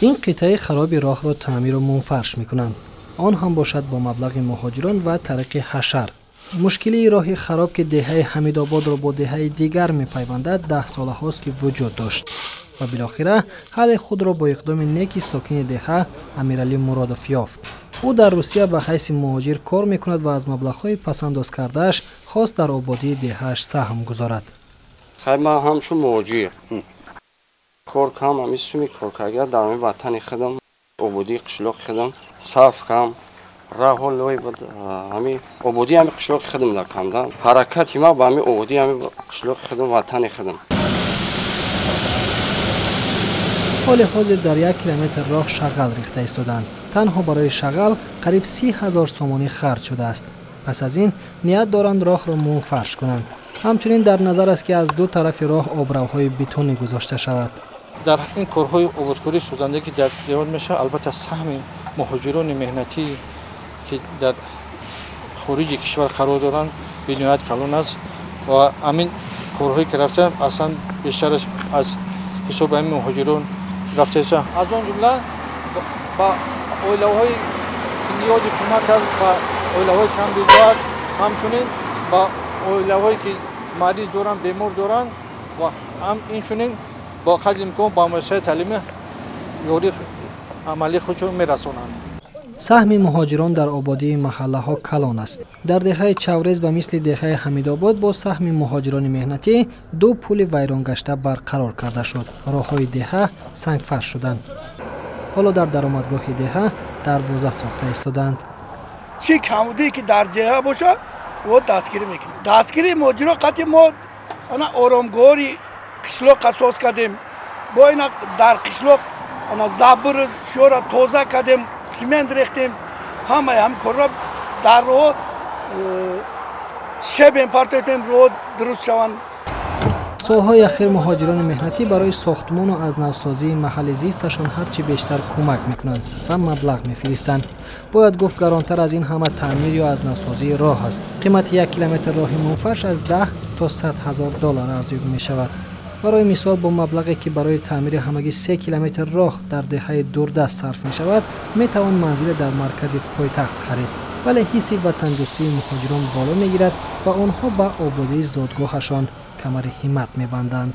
این قطعه خراب راه را تعمیر و منفرش می‌کنند. آن هم باشد با مبلغ مهاجران و طریق حشر. مشکلی راه خراب که دهه حمیدآباد را با دهه دیگر می‌پیوندد 10 سال هاست که وجود داشت و بالاخره حل خود را با اقدام نیکی ساکن دهه امیرعلی مرادوف یافت. او در روسیه به حیث مهاجر کار می‌کند و از مبلغ‌های پس‌انداز کرده‌اش خواست در آبادی دهه‌اش سهم گذارد. خیر ما همچون مهاجر کار کم همی سومی کار کردم در وطن خودم آبادی قشلاق خودم صاف کم راه لای بود همی آبادی همی قشلاق خودم در کم حرکت ما با همی آبادی همی قشلاق خودم وطن خودم. حال حاضر در 1 کیلومتر راه شغل ریخته ایستادند. تنها برای شغل قریب 30,000 سومانی خرج شده است. پس از این نیت دارند راه را منفرش کنند. همچنین در نظر است که از دو طرف راه آبروهای بتونی گذاشته شود. در این کارهای آبادکاری سوزندگی در دیوان میشه، البته سهم مهاجران مهنتی که در خارج کشور قرار دارند بنیاد کلان است و همین کارهایی که رفته اصلا بیشتر از حساب همین مهاجران رفته است. از آن جمله با اولیاءهای نیاز کمک است با اولیاءهای کم بیداد، همچنین با اولیاءهایی که مریض دارند بیمار دارند و هم اینچنین با قدر امکان با مؤسسه تعلیمی یاری عملی خودشون میرسانند. سهم مهاجران در آبادی محله ها کلان است. در دهه چاورز و مثل دهه حمیدآباد با سهم مهاجران مهنتی 2 پل ویران گشته برقرار کرده شد. راه های دهه سنگفرش شدند. حالا در درآمدگاه دهه دروازه ساخته ایستادند. چی کمودی که در دهه باشه و دستگیری میکنیم. دستگیری مهاجران قطعی ما آرامگاهی قشلاق اساس کردیم. با اینا در قشلاق زبر شورا توزه کردیم، سیمنت ریختیم. هم کار را در راه شب امپارتیم رو درست شوند. سالهای اخیر مهاجران مهنتی برای ساختمان و از نوسازی محل زیستشان هرچی بیشتر کمک میکنند و مبلغ میفرستند. باید گفت گرانتر از این همه تعمیر یا از نوسازی راه است. قیمت 1 کیلومتر راه منفرش از 10 تا 100,000 دلار ارزیابی می شود. برای مثال با مبلغی که برای تعمیر همگی 3 کیلومتر راه در دهه دوردست صرف می شود می توان منزل در مرکز پایتخت خرید. ولی حس وطن‌دوستی مهاجران بالا می گیرد و آنها به آبادی زادگاهشان کمر همت می بندند.